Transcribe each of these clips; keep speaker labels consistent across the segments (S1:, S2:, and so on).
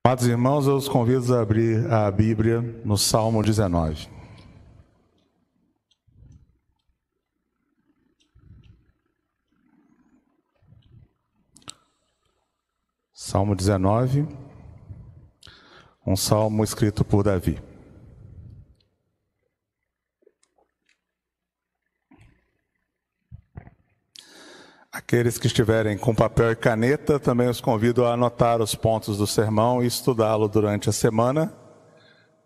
S1: Amados irmãos, eu os convido a abrir a Bíblia no Salmo 19. Salmo 19, um salmo escrito por Davi. Aqueles que estiverem com papel e caneta, também os convido a anotar os pontos do sermão e estudá-lo durante a semana,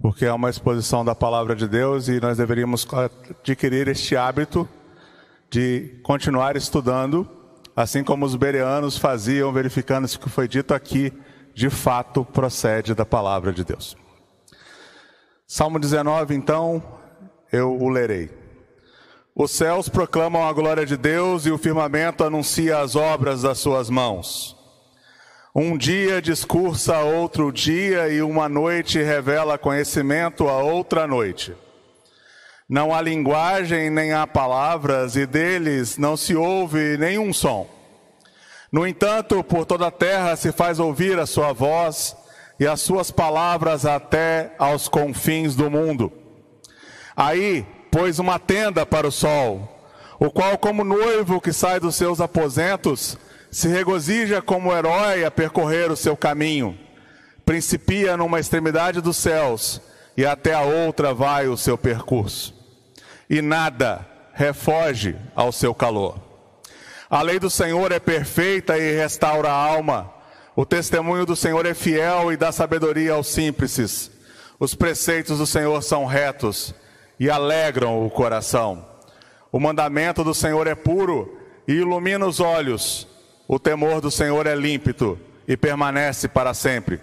S1: porque é uma exposição da Palavra de Deus e nós deveríamos adquirir este hábito de continuar estudando, assim como os bereanos faziam, verificando se o que foi dito aqui, de fato, procede da Palavra de Deus. Salmo 19, então, eu o lerei. Os céus proclamam a glória de Deus e o firmamento anuncia as obras das suas mãos. Um dia discursa a outro dia e uma noite revela conhecimento a outra noite. Não há linguagem nem há palavras e deles não se ouve nenhum som. No entanto, por toda a terra se faz ouvir a sua voz e as suas palavras até aos confins do mundo. Aí pôs uma tenda para o sol, o qual, como noivo que sai dos seus aposentos, se regozija como herói a percorrer o seu caminho. Principia numa extremidade dos céus e até a outra vai o seu percurso. E nada refoge ao seu calor. A lei do Senhor é perfeita e restaura a alma. O testemunho do Senhor é fiel e dá sabedoria aos simples. Os preceitos do Senhor são retos e alegram o coração. O mandamento do Senhor é puro e ilumina os olhos. O temor do Senhor é límpido e permanece para sempre.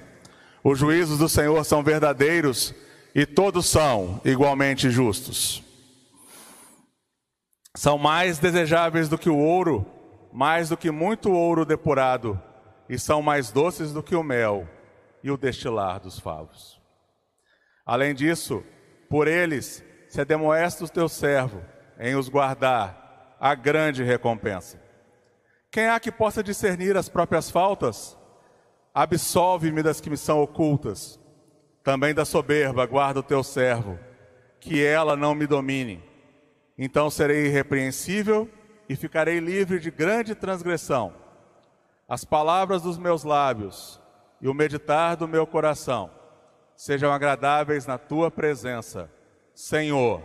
S1: Os juízos do Senhor são verdadeiros e todos são igualmente justos. São mais desejáveis do que o ouro, mais do que muito ouro depurado, e são mais doces do que o mel e o destilar dos favos. Além disso, por eles se ademoesta o teu servo em os guardar a grande recompensa. Quem há que possa discernir as próprias faltas? Absolve-me das que me são ocultas. Também da soberba guarda o teu servo, que ela não me domine. Então serei irrepreensível e ficarei livre de grande transgressão. As palavras dos meus lábios e o meditar do meu coração sejam agradáveis na tua presença, Senhor,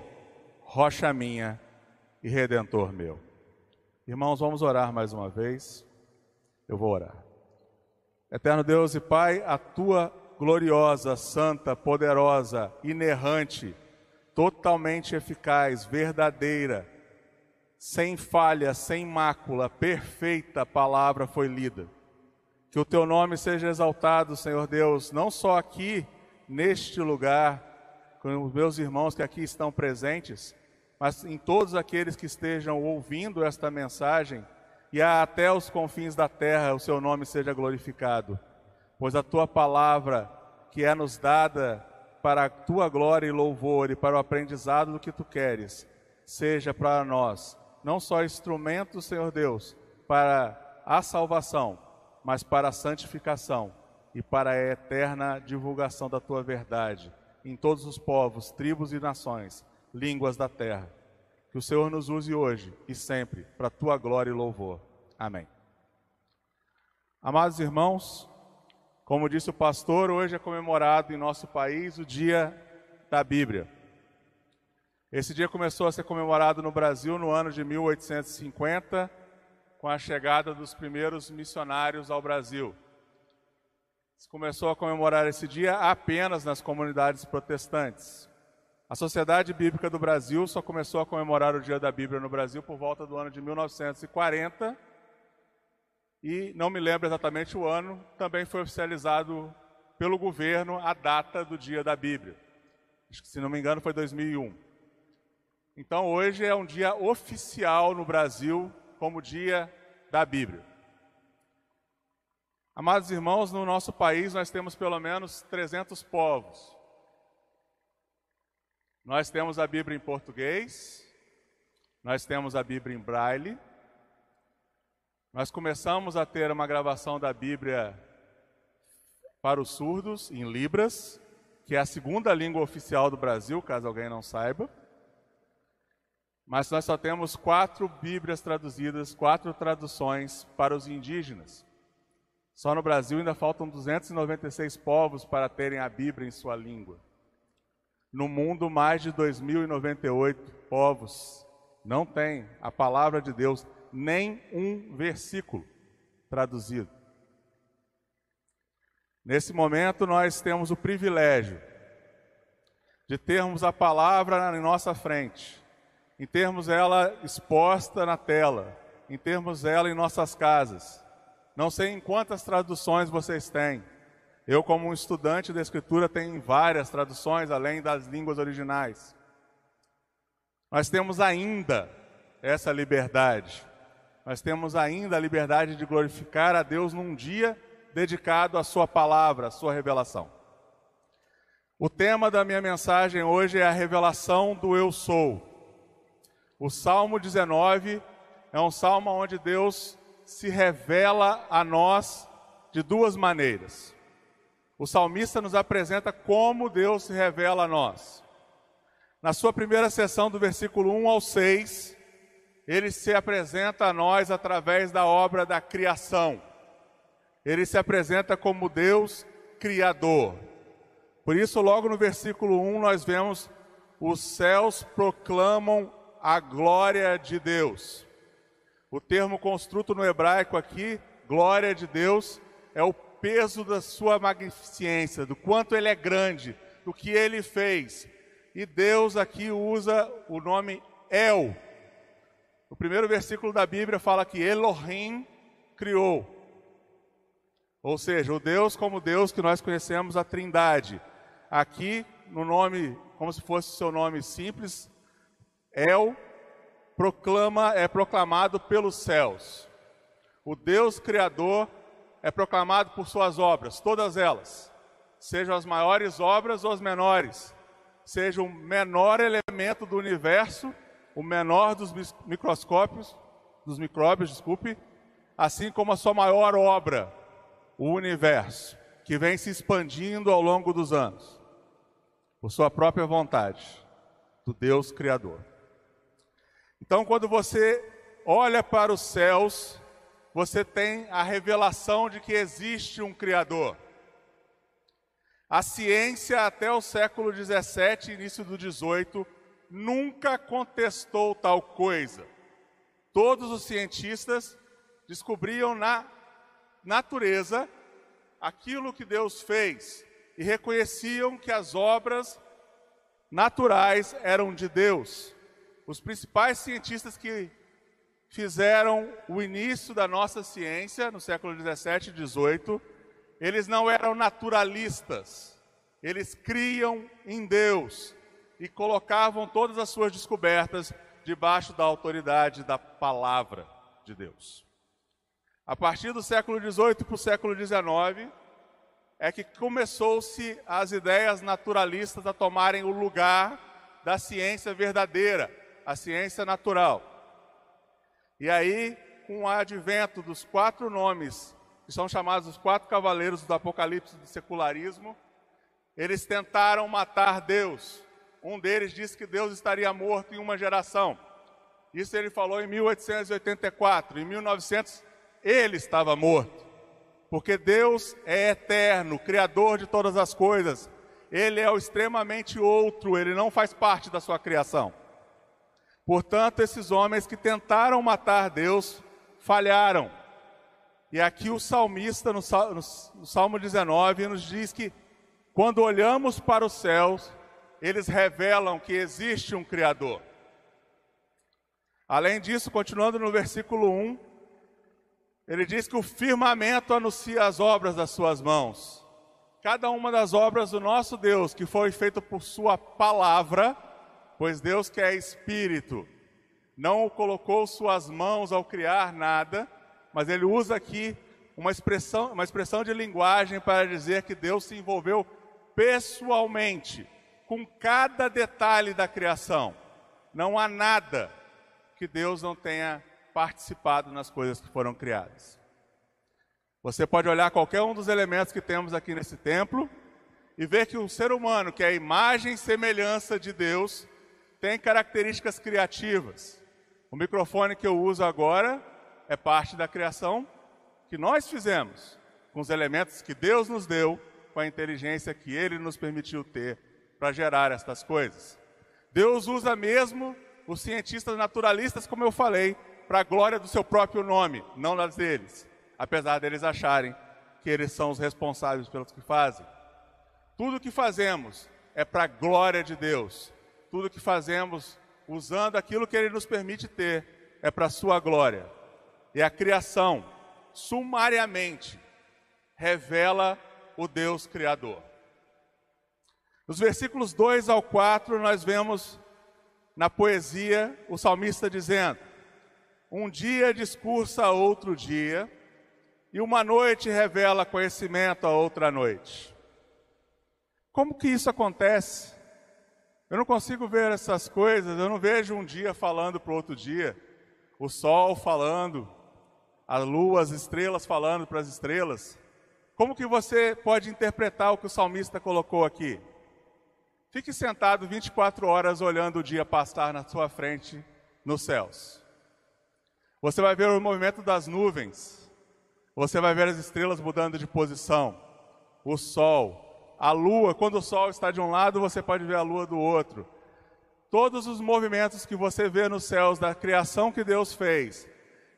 S1: rocha minha e redentor meu. Irmãos, vamos orar mais uma vez. Eu vou orar. Eterno Deus e Pai, a tua gloriosa, santa, poderosa, inerrante, totalmente eficaz, verdadeira, sem falha, sem mácula, perfeita palavra foi lida. Que o teu nome seja exaltado, Senhor Deus, não só aqui, neste lugar, com os meus irmãos que aqui estão presentes, mas em todos aqueles que estejam ouvindo esta mensagem, e até os confins da terra o seu nome seja glorificado. Pois a tua palavra, que é nos dada para a tua glória e louvor e para o aprendizado do que tu queres, seja para nós, não só instrumento, Senhor Deus, para a salvação, mas para a santificação e para a eterna divulgação da tua verdade em todos os povos, tribos e nações, línguas da terra. Que o Senhor nos use hoje e sempre para a tua glória e louvor. Amém. Amados irmãos, como disse o pastor, hoje é comemorado em nosso país o Dia da Bíblia. Esse dia começou a ser comemorado no Brasil no ano de 1850, com a chegada dos primeiros missionários ao Brasil. Se começou a comemorar esse dia apenas nas comunidades protestantes. A Sociedade Bíblica do Brasil só começou a comemorar o Dia da Bíblia no Brasil por volta do ano de 1940, e não me lembro exatamente o ano, também foi oficializado pelo governo a data do Dia da Bíblia. Acho que, se não me engano, foi 2001. Então, hoje é um dia oficial no Brasil como Dia da Bíblia. Amados irmãos, no nosso país nós temos pelo menos 300 povos. Nós temos a Bíblia em português, nós temos a Bíblia em braille, nós começamos a ter uma gravação da Bíblia para os surdos em Libras, que é a segunda língua oficial do Brasil, caso alguém não saiba. Mas nós só temos 4 Bíblias traduzidas, 4 traduções para os indígenas. Só no Brasil ainda faltam 296 povos para terem a Bíblia em sua língua. No mundo, mais de 2.098 povos não têm a palavra de Deus, nem um versículo traduzido. Nesse momento, nós temos o privilégio de termos a palavra em nossa frente, em termos ela exposta na tela, em termos ela em nossas casas. Não sei em quantas traduções vocês têm. Eu, como um estudante da Escritura, tenho várias traduções, além das línguas originais. Nós temos ainda essa liberdade. Nós temos ainda a liberdade de glorificar a Deus num dia dedicado à sua palavra, à sua revelação. O tema da minha mensagem hoje é a revelação do Eu Sou. O Salmo 19 é um salmo onde Deus se revela a nós de 2 maneiras. O salmista nos apresenta como Deus se revela a nós. Na sua primeira seção, do versículo 1 ao 6, ele se apresenta a nós através da obra da criação. Ele se apresenta como Deus Criador. Por isso, logo no versículo 1, nós vemos: os céus proclamam a glória de Deus. O termo construto no hebraico aqui, glória de Deus, é o peso da sua magnificência, do quanto ele é grande, do que ele fez. E Deus aqui usa o nome El. O primeiro versículo da Bíblia fala que Elohim criou. Ou seja, o Deus como Deus que nós conhecemos, a Trindade. Aqui, no nome, como se fosse o seu nome simples, El, é proclamado pelos céus. O Deus Criador é proclamado por suas obras, todas elas. Sejam as maiores obras ou as menores. Seja o menor elemento do universo, o menor dos micróbios, assim como a sua maior obra, o universo, que vem se expandindo ao longo dos anos, por sua própria vontade, do Deus Criador. Então, quando você olha para os céus, você tem a revelação de que existe um Criador. A ciência, até o século XVII, início do XVIII, nunca contestou tal coisa. Todos os cientistas descobriam na natureza aquilo que Deus fez e reconheciam que as obras naturais eram de Deus. Os principais cientistas que fizeram o início da nossa ciência, no século XVII e XVIII, eles não eram naturalistas, eles criam em Deus e colocavam todas as suas descobertas debaixo da autoridade da palavra de Deus. A partir do século XVIII para o século XIX, é que começou-se as ideias naturalistas a tomarem o lugar da ciência verdadeira, a ciência natural. E aí, com o advento dos 4 nomes, que são chamados os 4 cavaleiros do Apocalipse do secularismo, eles tentaram matar Deus. Um deles disse que Deus estaria morto em uma geração. Isso ele falou em 1884. Em 1900, ele estava morto. Porque Deus é eterno, criador de todas as coisas. Ele é o extremamente outro, ele não faz parte da sua criação. Portanto, esses homens que tentaram matar Deus, falharam. E aqui o salmista, no Salmo 19, nos diz que quando olhamos para os céus, eles revelam que existe um Criador. Além disso, continuando no versículo 1, ele diz que o firmamento anuncia as obras das suas mãos. Cada uma das obras do nosso Deus, que foi feita por sua palavra, pois Deus, que é Espírito, não colocou suas mãos ao criar nada, mas ele usa aqui uma expressão de linguagem para dizer que Deus se envolveu pessoalmente com cada detalhe da criação. Não há nada que Deus não tenha participado nas coisas que foram criadas. Você pode olhar qualquer um dos elementos que temos aqui nesse templo e ver que o ser humano, que é a imagem e semelhança de Deus, tem características criativas. O microfone que eu uso agora é parte da criação que nós fizemos, com os elementos que Deus nos deu, com a inteligência que Ele nos permitiu ter para gerar estas coisas. Deus usa mesmo os cientistas naturalistas, como eu falei, para a glória do seu próprio nome, não das deles, apesar deles acharem que eles são os responsáveis pelos que fazem. Tudo que fazemos é para a glória de Deus. Tudo que fazemos usando aquilo que Ele nos permite ter é para a sua glória. E a criação, sumariamente, revela o Deus Criador. Nos versículos 2 ao 4, nós vemos na poesia o salmista dizendo: um dia discursa a outro dia, e uma noite revela conhecimento a outra noite. Como que isso acontece? Eu não consigo ver essas coisas, eu não vejo um dia falando para o outro dia, o sol falando, a lua, as estrelas falando para as estrelas. Como que você pode interpretar o que o salmista colocou aqui? Fique sentado 24 horas olhando o dia passar na sua frente nos céus. Você vai ver o movimento das nuvens, você vai ver as estrelas mudando de posição, o sol, a lua. Quando o sol está de um lado, você pode ver a lua do outro. Todos os movimentos que você vê nos céus da criação que Deus fez,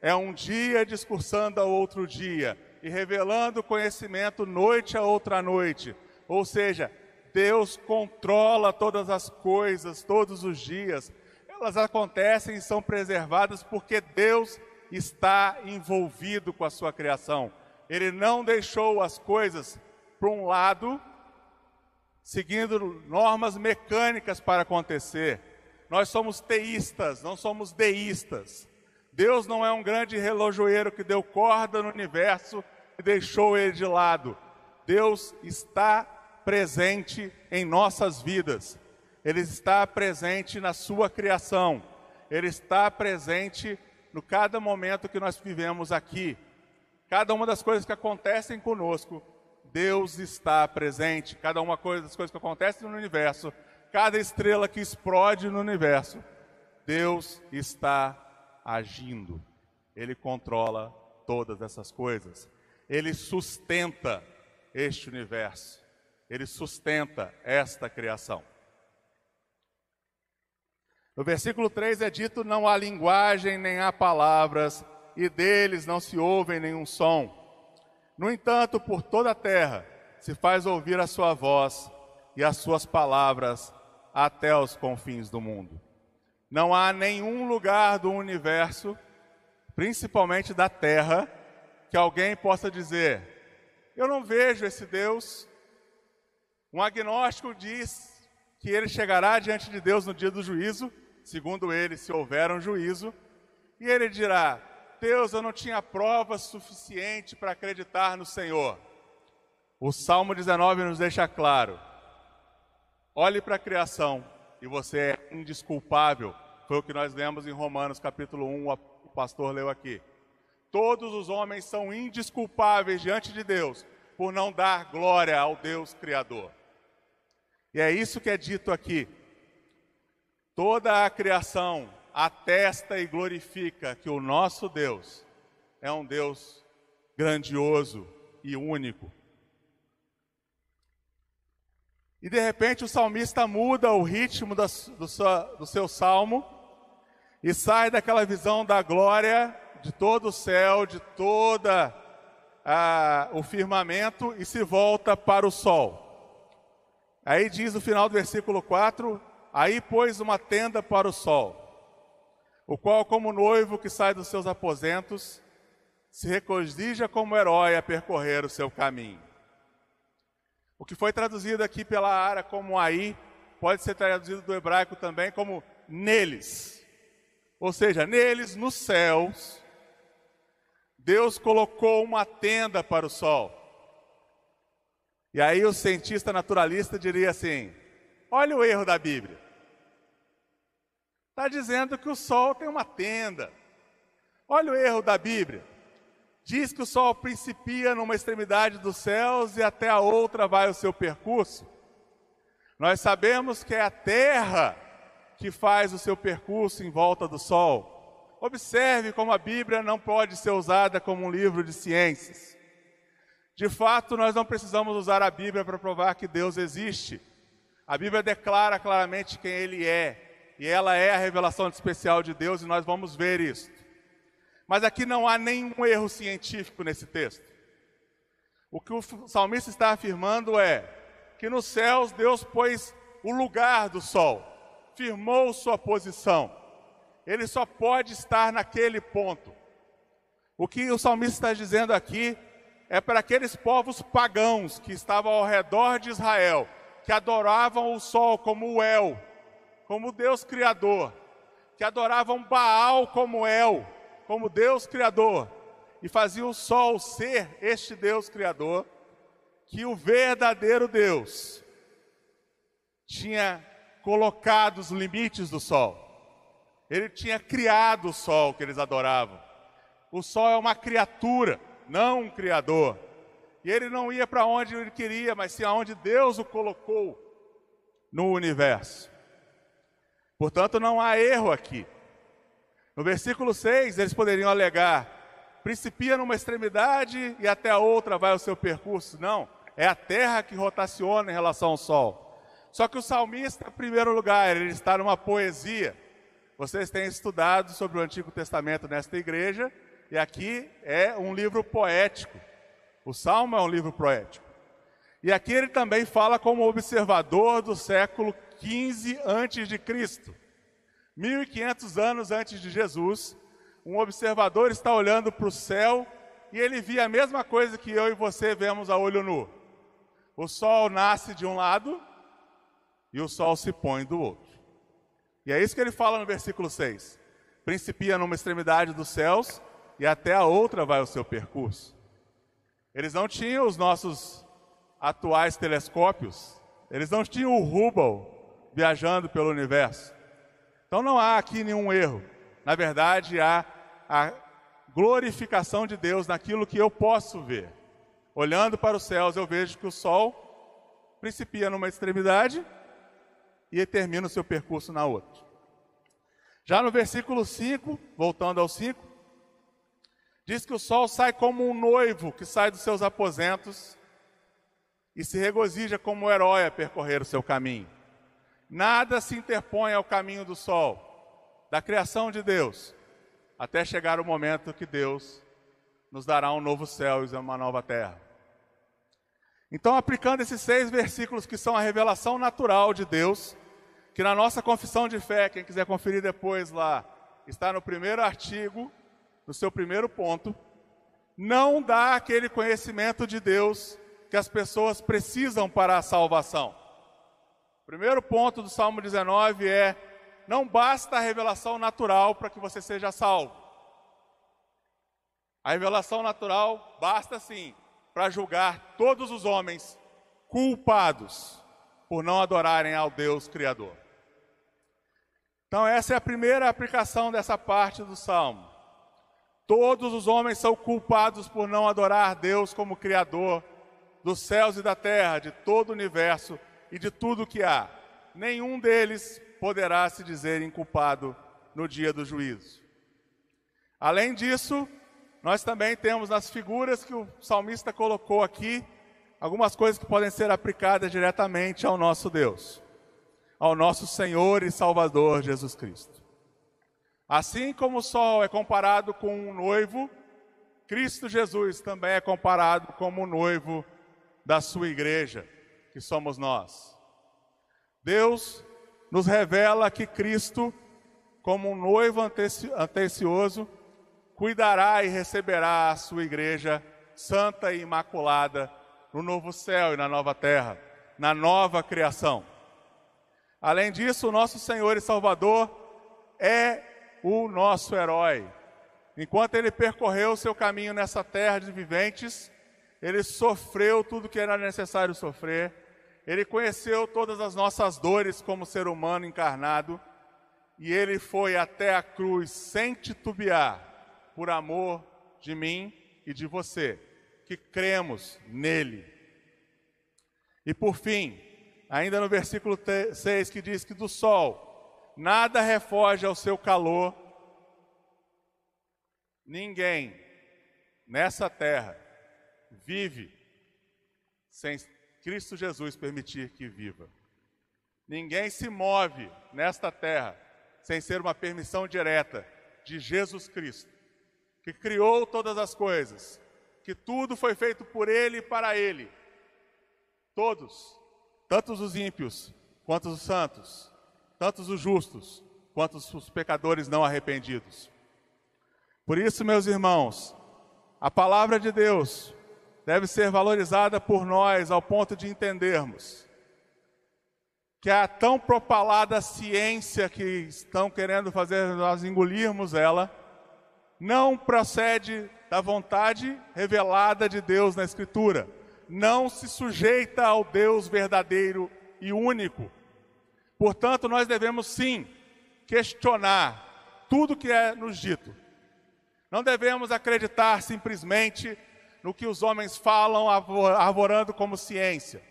S1: é um dia discursando ao outro dia e revelando conhecimento noite a outra noite. Ou seja, Deus controla todas as coisas, todos os dias. Elas acontecem e são preservadas porque Deus está envolvido com a sua criação. Ele não deixou as coisas para um lado, seguindo normas mecânicas para acontecer. Nós somos teístas, não somos deístas. Deus não é um grande relojoeiro que deu corda no universo e deixou ele de lado. Deus está presente em nossas vidas. Ele está presente na sua criação. Ele está presente no cada momento que nós vivemos aqui. Cada uma das coisas que acontecem conosco, Deus está presente. Cada uma das coisas que acontecem no universo, cada estrela que explode no universo, Deus está agindo. Ele controla todas essas coisas. Ele sustenta este universo. Ele sustenta esta criação. No versículo 3 é dito: não há linguagem nem há palavras, e deles não se ouve nenhum som. No entanto, por toda a terra se faz ouvir a sua voz e as suas palavras até os confins do mundo. Não há nenhum lugar do universo, principalmente da terra, que alguém possa dizer: eu não vejo esse Deus. Um agnóstico diz que ele chegará diante de Deus no dia do juízo, segundo ele, se houver um juízo, e ele dirá: Deus, eu não tinha provas suficiente para acreditar no Senhor. O Salmo 19 nos deixa claro: olhe para a criação e você é indesculpável. Foi o que nós lemos em Romanos capítulo 1, o pastor leu aqui. Todos os homens são indesculpáveis diante de Deus por não dar glória ao Deus Criador. E é isso que é dito aqui. Toda a criação atesta e glorifica que o nosso Deus é um Deus grandioso e único. E de repente o salmista muda o ritmo do seu salmo e sai daquela visão da glória de todo o céu, de toda o firmamento, e se volta para o sol. Aí diz no final do versículo 4: aí pôs uma tenda para o sol, o qual, como noivo que sai dos seus aposentos, se regozija como herói a percorrer o seu caminho. O que foi traduzido aqui pela Ara como aí, pode ser traduzido do hebraico também como neles. Ou seja, neles, nos céus, Deus colocou uma tenda para o sol. E aí o cientista naturalista diria assim: olha o erro da Bíblia. Está dizendo que o sol tem uma tenda. Olha o erro da Bíblia. Diz que o sol principia numa extremidade dos céus e até a outra vai o seu percurso. Nós sabemos que é a terra que faz o seu percurso em volta do sol. Observe como a Bíblia não pode ser usada como um livro de ciências. De fato, nós não precisamos usar a Bíblia para provar que Deus existe. A Bíblia declara claramente quem Ele é, e ela é a revelação especial de Deus, e nós vamos ver isso. Mas aqui não há nenhum erro científico nesse texto. O que o salmista está afirmando é que nos céus Deus pôs o lugar do sol, firmou sua posição. Ele só pode estar naquele ponto. O que o salmista está dizendo aqui é para aqueles povos pagãos que estavam ao redor de Israel, que adoravam o sol como o El, como Deus Criador, que adoravam Baal como El, como Deus Criador, e faziam o sol ser este Deus Criador, que o verdadeiro Deus tinha colocado os limites do sol. Ele tinha criado o sol que eles adoravam. O sol é uma criatura, não um criador. E ele não ia para onde ele queria, mas sim aonde Deus o colocou no universo. Portanto, não há erro aqui. No versículo 6, eles poderiam alegar: principia numa extremidade e até a outra vai o seu percurso. Não, é a terra que rotaciona em relação ao sol. Só que o salmista, em primeiro lugar, ele está numa poesia. Vocês têm estudado sobre o Antigo Testamento nesta igreja, e aqui é um livro poético. O Salmo é um livro poético. E aqui ele também fala como observador do século XV a.C., 1500 anos antes de Jesus. Um observador está olhando para o céu e ele via a mesma coisa que eu e você vemos a olho nu. O sol nasce de um lado e o sol se põe do outro. E é isso que ele fala no versículo 6. Principia numa extremidade dos céus e até a outra vai o seu percurso. Eles não tinham os nossos atuais telescópios, eles não tinham o Hubble viajando pelo universo. Então não há aqui nenhum erro. Na verdade, há a glorificação de Deus naquilo que eu posso ver. Olhando para os céus, eu vejo que o sol principia numa extremidade e termina o seu percurso na outra. Já no versículo 5, voltando ao 5, diz que o sol sai como um noivo que sai dos seus aposentos e se regozija como um herói a percorrer o seu caminho. Nada se interpõe ao caminho do sol, da criação de Deus, até chegar o momento que Deus nos dará um novo céu e uma nova terra. Então, aplicando esses 6 versículos que são a revelação natural de Deus, que na nossa confissão de fé, quem quiser conferir depois lá, está no primeiro artigo, no seu primeiro ponto, não dá aquele conhecimento de Deus que as pessoas precisam para a salvação. O primeiro ponto do Salmo 19 é: não basta a revelação natural para que você seja salvo. A revelação natural basta sim para julgar todos os homens culpados por não adorarem ao Deus Criador. Então essa é a primeira aplicação dessa parte do Salmo. Todos os homens são culpados por não adorar Deus como Criador dos céus e da terra, de todo o universo e de tudo que há. Nenhum deles poderá se dizer inculpado no dia do juízo. Além disso, nós também temos nas figuras que o salmista colocou aqui, algumas coisas que podem ser aplicadas diretamente ao nosso Deus, ao nosso Senhor e Salvador Jesus Cristo. Assim como o sol é comparado com um noivo, Cristo Jesus também é comparado como o noivo da sua igreja, que somos nós. Deus nos revela que Cristo, como um noivo atencioso, cuidará e receberá a sua igreja santa e imaculada no novo céu e na nova terra, na nova criação. Além disso, o nosso Senhor e Salvador é o nosso herói. Enquanto ele percorreu o seu caminho nessa terra de viventes, ele sofreu tudo que era necessário sofrer, ele conheceu todas as nossas dores como ser humano encarnado, e ele foi até a cruz sem titubear, por amor de mim e de você, que cremos nele. E por fim, ainda no versículo 6, que diz que do sol nada refoge ao seu calor, ninguém nessa terra vive sem Cristo Jesus permitir que viva. Ninguém se move nesta terra sem ser uma permissão direta de Jesus Cristo, que criou todas as coisas, que tudo foi feito por Ele e para Ele. Todos, tanto os ímpios quanto os santos, tanto os justos quanto os pecadores não arrependidos. Por isso, meus irmãos, a palavra de Deus deve ser valorizada por nós ao ponto de entendermos que a tão propalada ciência que estão querendo fazer nós engolirmos ela, não procede da vontade revelada de Deus na Escritura. Não se sujeita ao Deus verdadeiro e único. Portanto, nós devemos sim questionar tudo que é nos dito. Não devemos acreditar simplesmente no que os homens falam, arvorando como ciência.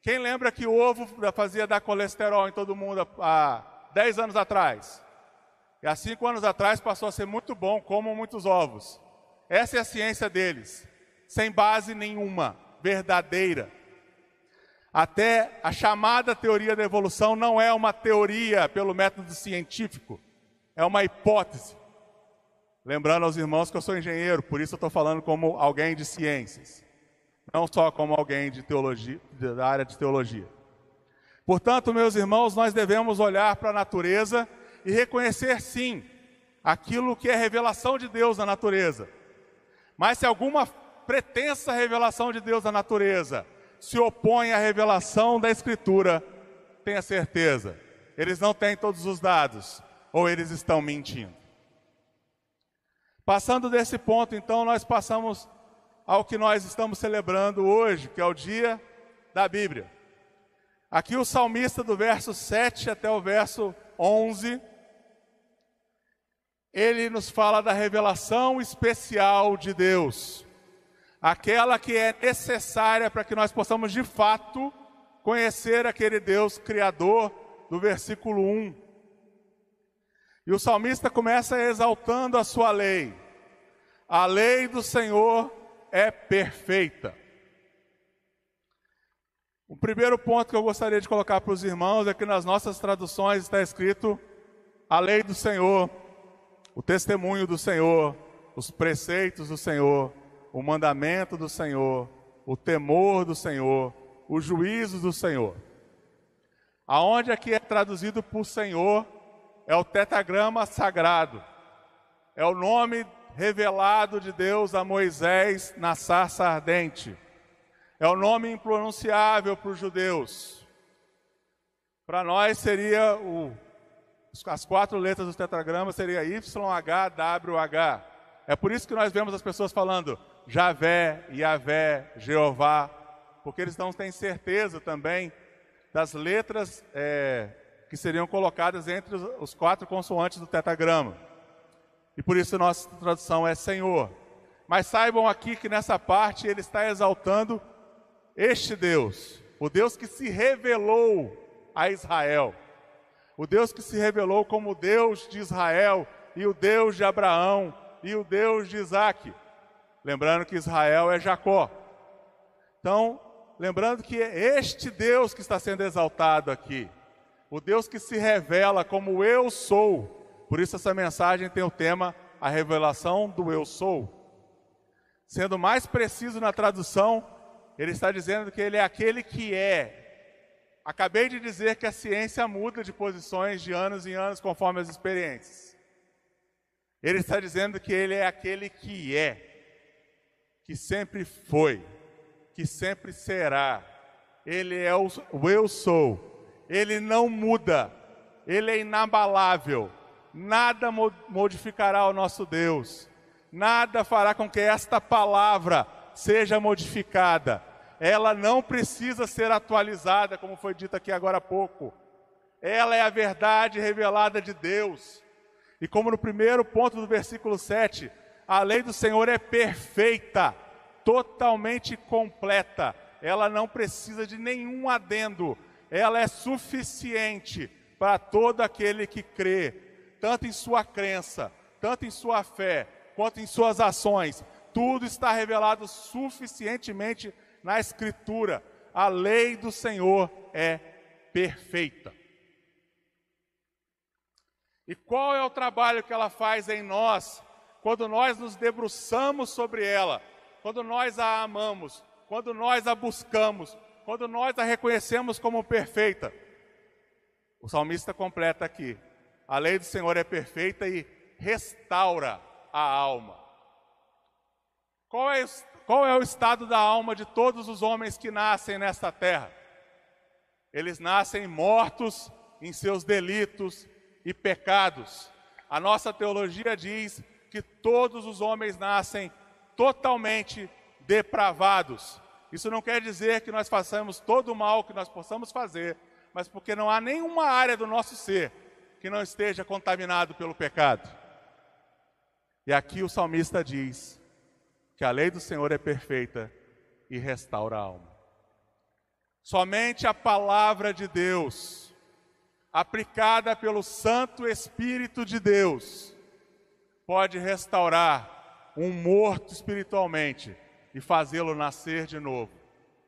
S1: Quem lembra que o ovo fazia dar colesterol em todo mundo há 10 anos atrás? E há 5 anos atrás passou a ser muito bom, como muitos ovos. Essa é a ciência deles, sem base nenhuma, verdadeira. Até a chamada teoria da evolução não é uma teoria pelo método científico, é uma hipótese. Lembrando aos irmãos que eu sou engenheiro, por isso eu estou falando como alguém de ciências, não só como alguém de teologia, da área de teologia. Portanto, meus irmãos, nós devemos olhar para a natureza e reconhecer, sim, aquilo que é revelação de Deus na natureza. Mas se alguma pretensa revelação de Deus na natureza se opõe à revelação da Escritura, tenha certeza, eles não têm todos os dados, ou eles estão mentindo. Passando desse ponto, então, nós passamos ao que nós estamos celebrando hoje, que é o dia da Bíblia. Aqui o salmista, do verso 7 até o verso 11, ele nos fala da revelação especial de Deus, aquela que é necessária para que nós possamos de fato conhecer aquele Deus criador, do versículo 1. E o salmista começa exaltando a sua lei. A lei do Senhor é perfeita. O primeiro ponto que eu gostaria de colocar para os irmãos é que nas nossas traduções está escrito a lei do Senhor, o testemunho do Senhor, os preceitos do Senhor, o mandamento do Senhor, o temor do Senhor, os juízos do Senhor. Aonde aqui é traduzido por Senhor é o tetragrama sagrado, é o nome revelado de Deus a Moisés na sarça ardente. É o nome impronunciável para os judeus. Para nós seria as 4 letras do tetragrama seria YHWH. É por isso que nós vemos as pessoas falando Javé, Yavé, Jeová, porque eles não têm certeza também das letras que seriam colocadas entre os 4 consoantes do tetragrama. E por isso a nossa tradução é Senhor. Mas saibam aqui que nessa parte ele está exaltando este Deus, o Deus que se revelou a Israel, o Deus que se revelou como o Deus de Israel, e o Deus de Abraão, e o Deus de Isaac. Lembrando que Israel é Jacó. Então, lembrando que é este Deus que está sendo exaltado aqui, o Deus que se revela como eu sou. Por isso essa mensagem tem o tema, a revelação do eu sou. Sendo mais preciso na tradução, ele está dizendo que ele é aquele que é. Acabei de dizer que a ciência muda de posições de anos em anos conforme as experiências. Ele está dizendo que ele é aquele que é, que sempre foi, que sempre será. Ele é o eu sou. Ele não muda. Ele é inabalável. Nada modificará o nosso Deus. Nada fará com que esta palavra seja modificada. Ela não precisa ser atualizada, como foi dito aqui agora há pouco. Ela é a verdade revelada de Deus. E como no primeiro ponto do versículo 7, A lei do Senhor é perfeita, totalmente completa. Ela não precisa de nenhum adendo. Ela é suficiente para todo aquele que crê, tanto em sua crença, tanto em sua fé, quanto em suas ações. Tudo está revelado suficientemente na Escritura. A lei do Senhor é perfeita. E qual é o trabalho que ela faz em nós, quando nós nos debruçamos sobre ela, quando nós a amamos, quando nós a buscamos, quando nós a reconhecemos como perfeita? O salmista completa aqui: a lei do Senhor é perfeita e restaura a alma. Qual é o estado da alma de todos os homens que nascem nesta terra? Eles nascem mortos em seus delitos e pecados. A nossa teologia diz que todos os homens nascem totalmente depravados. Isso não quer dizer que nós façamos todo o mal que nós possamos fazer, mas porque não há nenhuma área do nosso ser que não esteja contaminado pelo pecado. E aqui o salmista diz que a lei do Senhor é perfeita e restaura a alma. Somente a palavra de Deus, aplicada pelo Santo Espírito de Deus, pode restaurar um morto espiritualmente e fazê-lo nascer de novo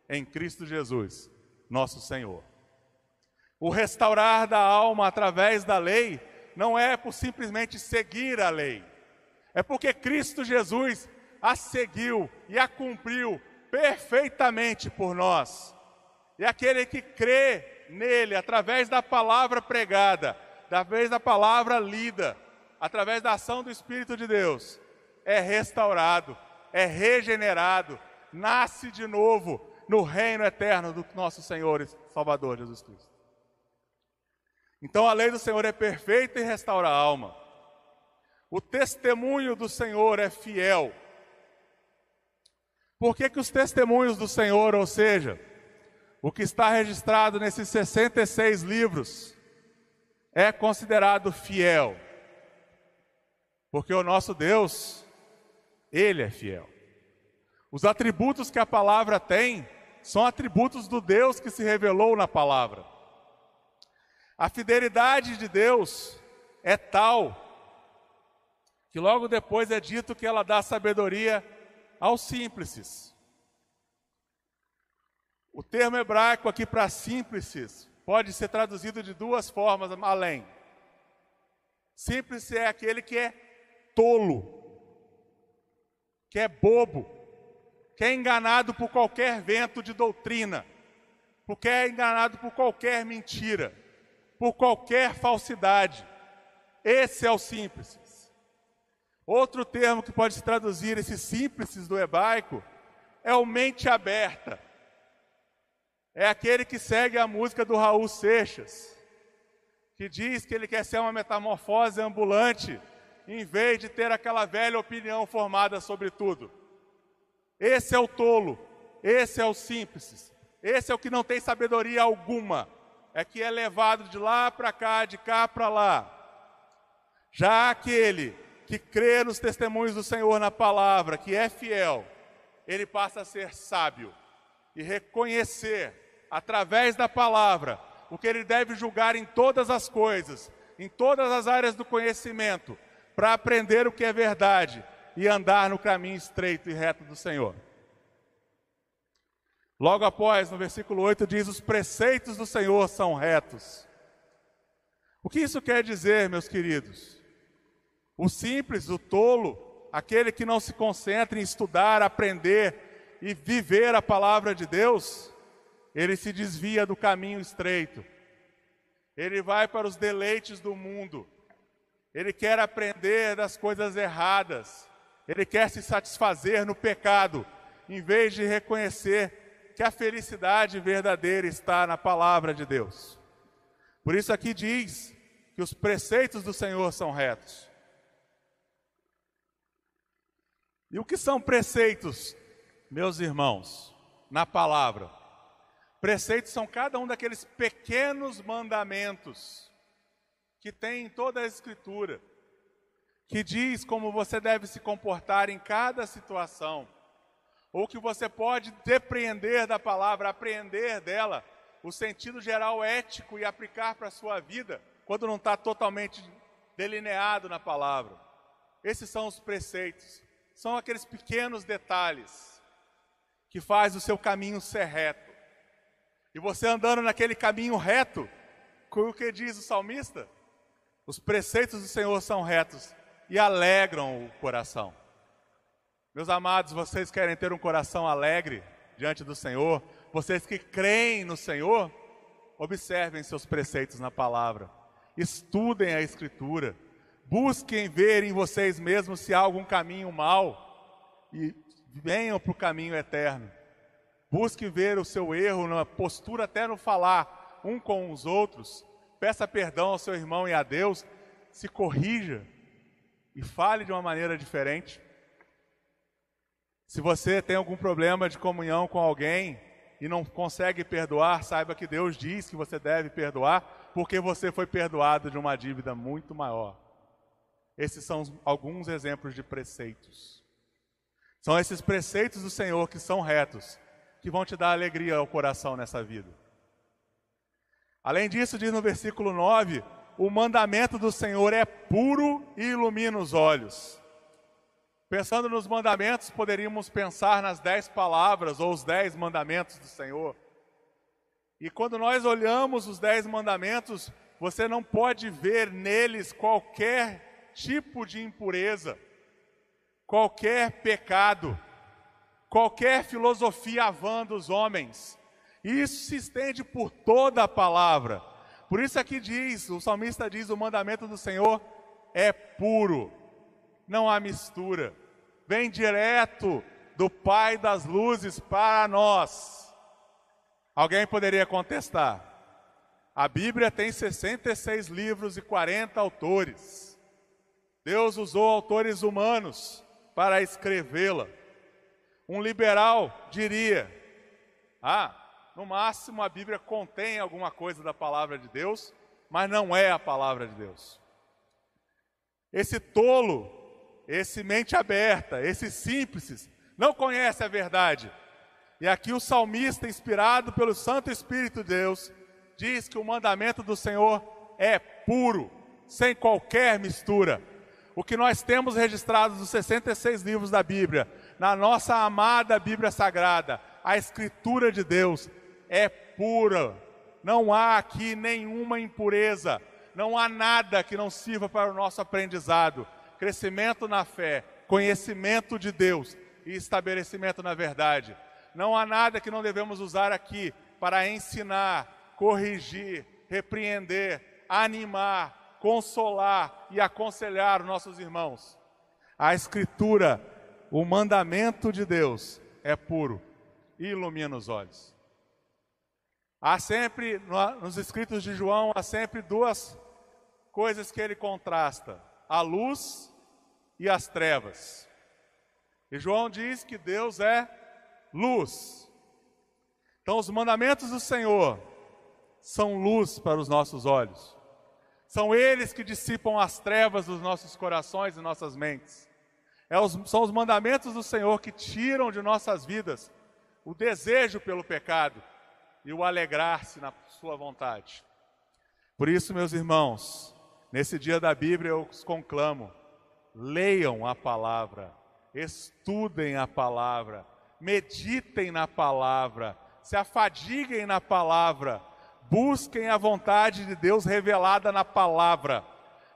S1: em Cristo Jesus, nosso Senhor. O restaurar da alma através da lei não é por simplesmente seguir a lei, é porque Cristo Jesus a seguiu e a cumpriu perfeitamente por nós. E aquele que crê nele, através da palavra pregada, através da palavra lida, através da ação do Espírito de Deus, é restaurado, é regenerado, nasce de novo no reino eterno do nosso Senhor e Salvador Jesus Cristo. Então a lei do Senhor é perfeita e restaura a alma. O testemunho do Senhor é fiel. Por que os testemunhos do Senhor, ou seja, o que está registrado nesses 66 livros, é considerado fiel? Porque o nosso Deus, Ele é fiel. Os atributos que a palavra tem são atributos do Deus que se revelou na palavra. A fidelidade de Deus é tal que logo depois é dito que ela dá sabedoria aos simples. O termo hebraico aqui para simples pode ser traduzido de duas formas além. Simples é aquele que é tolo, que é bobo, que é enganado por qualquer vento de doutrina, porque é enganado por qualquer mentira, por qualquer falsidade. Esse é o simples. Outro termo que pode se traduzir esse simples do hebraico é o mente aberta. É aquele que segue a música do Raul Seixas, que diz que ele quer ser uma metamorfose ambulante, em vez de ter aquela velha opinião formada sobre tudo. Esse é o tolo, esse é o simples, esse é o que não tem sabedoria alguma, é que é levado de lá para cá, de cá para lá. Já aquele que crê nos testemunhos do Senhor na palavra, que é fiel, ele passa a ser sábio e reconhecer, através da palavra, o que ele deve julgar em todas as coisas, em todas as áreas do conhecimento, para aprender o que é verdade e andar no caminho estreito e reto do Senhor. Logo após, no versículo 8, diz: os preceitos do Senhor são retos. O que isso quer dizer, meus queridos? O simples, o tolo, aquele que não se concentra em estudar, aprender e viver a palavra de Deus, ele se desvia do caminho estreito. Ele vai para os deleites do mundo. Ele quer aprender das coisas erradas. Ele quer se satisfazer no pecado, em vez de reconhecer que a felicidade verdadeira está na palavra de Deus. Por isso aqui diz que os preceitos do Senhor são retos. E o que são preceitos, meus irmãos, na palavra? Preceitos são cada um daqueles pequenos mandamentos que tem em toda a Escritura, que diz como você deve se comportar em cada situação, ou que você pode depreender da palavra, apreender dela o sentido geral ético e aplicar para a sua vida, quando não está totalmente delineado na palavra. Esses são os preceitos, são aqueles pequenos detalhes que faz o seu caminho ser reto. E você andando naquele caminho reto, o que diz o salmista? Os preceitos do Senhor são retos e alegram o coração. Meus amados, vocês querem ter um coração alegre diante do Senhor? Vocês que creem no Senhor, observem seus preceitos na palavra. Estudem a Escritura. Busquem ver em vocês mesmos se há algum caminho mau e venham para o caminho eterno. Busque ver o seu erro na postura, até no falar um com os outros. Peça perdão ao seu irmão e a Deus. Se corrija e fale de uma maneira diferente. Se você tem algum problema de comunhão com alguém e não consegue perdoar, saiba que Deus diz que você deve perdoar, porque você foi perdoado de uma dívida muito maior. Esses são alguns exemplos de preceitos. São esses preceitos do Senhor que são retos, que vão te dar alegria ao coração nessa vida. Além disso, diz no versículo 9, o mandamento do Senhor é puro e ilumina os olhos. Pensando nos mandamentos, poderíamos pensar nas 10 palavras ou os 10 mandamentos do Senhor. E quando nós olhamos os 10 mandamentos, você não pode ver neles qualquer tipo de impureza, qualquer pecado, qualquer filosofia vã dos homens. Isso se estende por toda a palavra. Por isso aqui diz, o salmista diz, o mandamento do Senhor é puro. Não há mistura. Vem direto do Pai das luzes para nós. Alguém poderia contestar. A Bíblia tem 66 livros e 40 autores. Deus usou autores humanos para escrevê-la. Um liberal diria, no máximo a Bíblia contém alguma coisa da palavra de Deus, mas não é a palavra de Deus. Esse tolo, esse mente aberta, esse simples, não conhece a verdade. E aqui o salmista, inspirado pelo Santo Espírito de Deus, diz que o mandamento do Senhor é puro, sem qualquer mistura. O que nós temos registrado nos 66 livros da Bíblia, na nossa amada Bíblia Sagrada, a Escritura de Deus é pura. Não há aqui nenhuma impureza, não há nada que não sirva para o nosso aprendizado. Crescimento na fé, conhecimento de Deus e estabelecimento na verdade. Não há nada que não devemos usar aqui para ensinar, corrigir, repreender, animar, consolar e aconselhar os nossos irmãos. A Escritura, o mandamento de Deus é puro e ilumina os olhos. Há sempre, nos escritos de João, há sempre duas coisas que ele contrasta: a luz e as trevas. E João diz que Deus é luz. Então os mandamentos do Senhor são luz para os nossos olhos. São eles que dissipam as trevas dos nossos corações e nossas mentes. São os mandamentos do Senhor que tiram de nossas vidas o desejo pelo pecado e o alegrar-se na sua vontade. Por isso, meus irmãos, nesse dia da Bíblia eu os conclamo: leiam a palavra, estudem a palavra, meditem na palavra, se afadiguem na palavra, busquem a vontade de Deus revelada na palavra.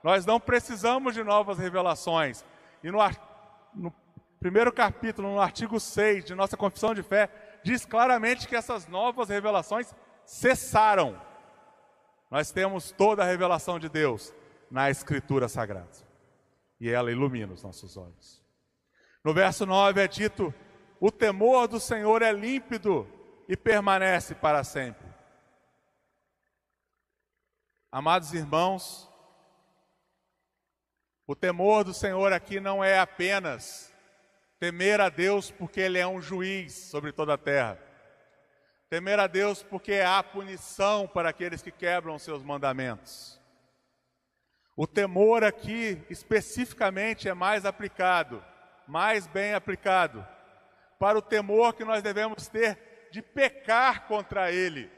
S1: Nós não precisamos de novas revelações. E no primeiro capítulo, no artigo 6 de nossa confissão de fé, diz claramente que essas novas revelações cessaram. Nós temos toda a revelação de Deus na Escritura Sagrada. E ela ilumina os nossos olhos. No verso 9 é dito: o temor do Senhor é límpido e permanece para sempre. Amados irmãos, o temor do Senhor aqui não é apenas temer a Deus porque Ele é um juiz sobre toda a terra. Temer a Deus porque há punição para aqueles que quebram os seus mandamentos. O temor aqui, especificamente, é mais aplicado, mais bem aplicado, para o temor que nós devemos ter de pecar contra Ele.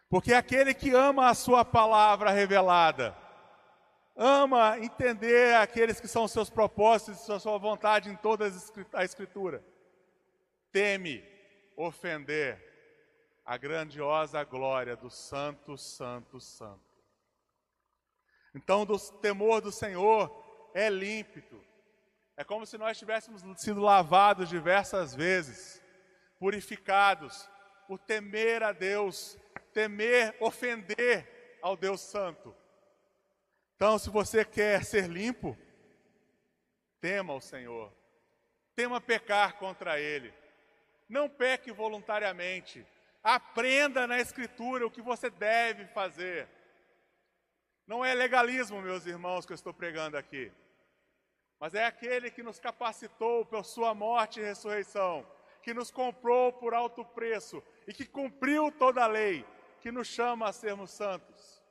S1: Porque aquele que ama a sua palavra revelada, ama entender aqueles que são os seus propósitos e a sua vontade em toda a Escritura, teme ofender a grandiosa glória do Santo, Santo, Santo. Então, o temor do Senhor é límpido. É como se nós tivéssemos sido lavados diversas vezes, purificados, por temer a Deus, temer ofender ao Deus Santo. Então, se você quer ser limpo, tema o Senhor. Tema pecar contra Ele. Não peque voluntariamente. Aprenda na Escritura o que você deve fazer. Não é legalismo, meus irmãos, que eu estou pregando aqui. Mas é aquele que nos capacitou por sua morte e ressurreição, que nos comprou por alto preço e que cumpriu toda a lei, que nos chama a sermos santos.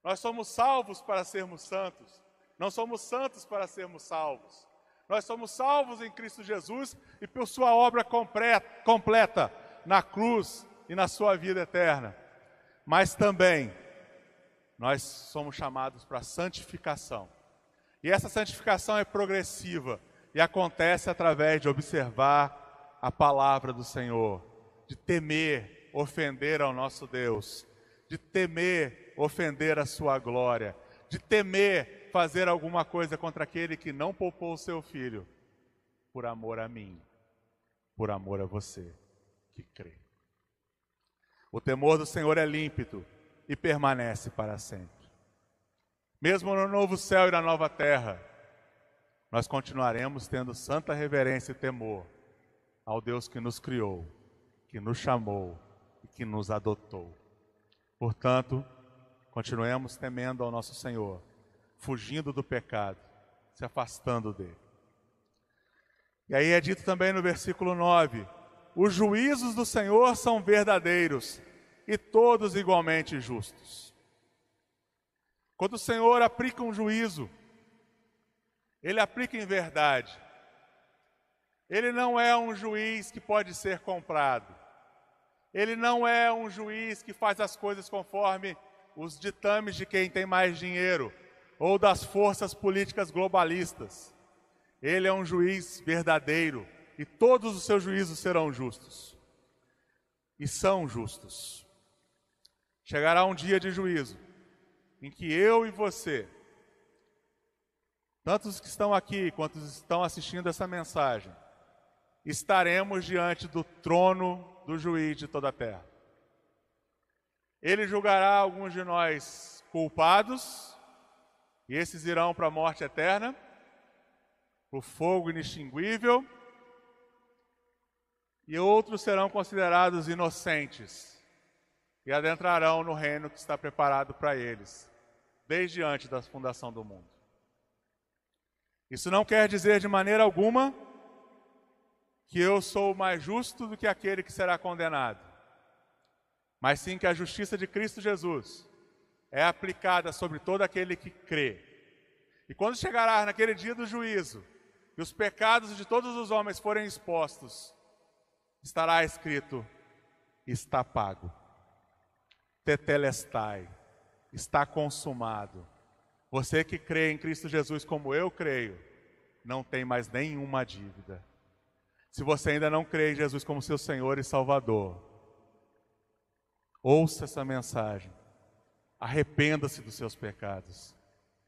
S1: Nós somos salvos para sermos santos. Não somos santos para sermos salvos. Nós somos salvos em Cristo Jesus e por sua obra completa na cruz e na sua vida eterna. Mas também nós somos chamados para a santificação. E essa santificação é progressiva e acontece através de observar a palavra do Senhor, de temer ofender ao nosso Deus, de temer ofender a sua glória, de temer fazer alguma coisa contra aquele que não poupou o seu filho, por amor a mim, por amor a você que crê. O temor do Senhor é límpido e permanece para sempre. Mesmo no novo céu e na nova terra, nós continuaremos tendo santa reverência e temor ao Deus que nos criou, que nos chamou e que nos adotou. Portanto, continuemos temendo ao nosso Senhor, fugindo do pecado, se afastando dele. E aí é dito também no versículo 9, os juízos do Senhor são verdadeiros e todos igualmente justos. Quando o Senhor aplica um juízo, Ele aplica em verdade. Ele não é um juiz que pode ser comprado. Ele não é um juiz que faz as coisas conforme os ditames de quem tem mais dinheiro ou das forças políticas globalistas. Ele é um juiz verdadeiro e todos os seus juízos serão justos. E são justos. Chegará um dia de juízo em que eu e você, tanto os que estão aqui quanto os que estão assistindo essa mensagem, estaremos diante do trono do juiz de toda a terra. Ele julgará alguns de nós culpados, e esses irão para a morte eterna, para o fogo inextinguível, e outros serão considerados inocentes, e adentrarão no reino que está preparado para eles, desde antes da fundação do mundo. Isso não quer dizer de maneira alguma que eu sou mais justo do que aquele que será condenado, mas sim que a justiça de Cristo Jesus é aplicada sobre todo aquele que crê. E quando chegará naquele dia do juízo, e os pecados de todos os homens forem expostos, estará escrito, está pago. Tetelestai, está consumado. Você que crê em Cristo Jesus como eu creio, não tem mais nenhuma dívida. Se você ainda não crê em Jesus como seu Senhor e Salvador, ouça essa mensagem, arrependa-se dos seus pecados,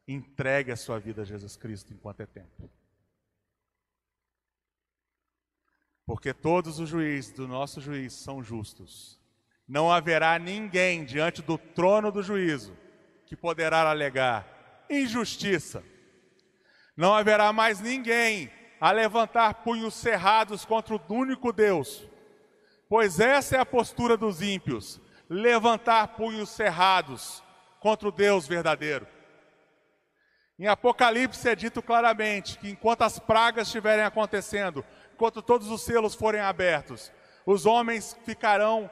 S1: entregue a sua vida a Jesus Cristo enquanto é tempo. Porque todos os juízes do nosso juiz são justos. Não haverá ninguém diante do trono do juízo que poderá alegar injustiça. Não haverá mais ninguém a levantar punhos cerrados contra o único Deus. Pois essa é a postura dos ímpios, levantar punhos cerrados contra o Deus verdadeiro. Em Apocalipse é dito claramente que enquanto as pragas estiverem acontecendo, enquanto todos os selos forem abertos, os homens ficarão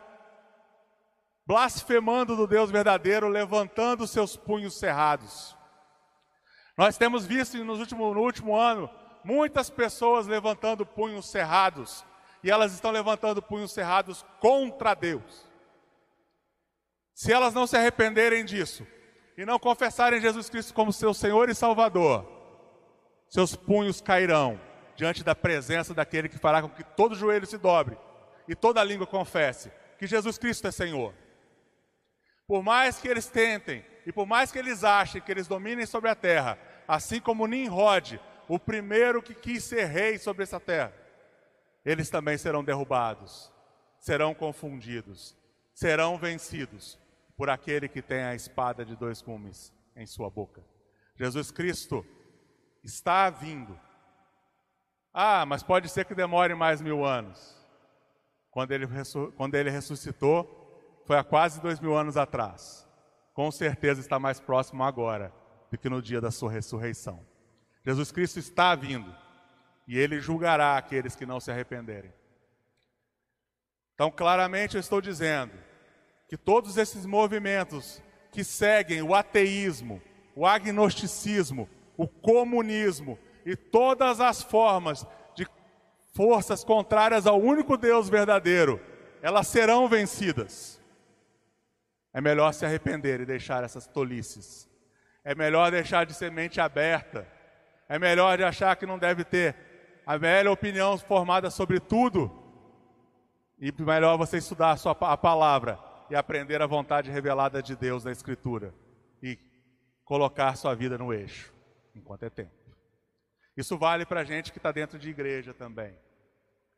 S1: blasfemando do Deus verdadeiro, levantando seus punhos cerrados. Nós temos visto no último ano muitas pessoas levantando punhos cerrados, e elas estão levantando punhos cerrados contra Deus. Se elas não se arrependerem disso e não confessarem Jesus Cristo como seu Senhor e Salvador, seus punhos cairão diante da presença daquele que fará com que todo joelho se dobre e toda língua confesse que Jesus Cristo é Senhor. Por mais que eles tentem e por mais que eles achem que eles dominem sobre a terra, assim como Nimrod, o primeiro que quis ser rei sobre essa terra, eles também serão derrubados, serão confundidos, serão vencidos por aquele que tem a espada de dois gumes em sua boca. Jesus Cristo está vindo. Mas pode ser que demore mais 1000 anos. Quando ele ressuscitou, foi há quase 2000 anos atrás. Com certeza está mais próximo agora do que no dia da sua ressurreição. Jesus Cristo está vindo e Ele julgará aqueles que não se arrependerem. Então, claramente eu estou dizendo que todos esses movimentos que seguem o ateísmo, o agnosticismo, o comunismo e todas as formas de forças contrárias ao único Deus verdadeiro, elas serão vencidas. É melhor se arrepender e deixar essas tolices. É melhor deixar de ser mente aberta. É melhor de achar que não deve ter a velha opinião formada sobre tudo. E melhor você estudar a palavra e aprender a vontade revelada de Deus na Escritura. E colocar sua vida no eixo, enquanto é tempo. Isso vale para a gente que está dentro de igreja também.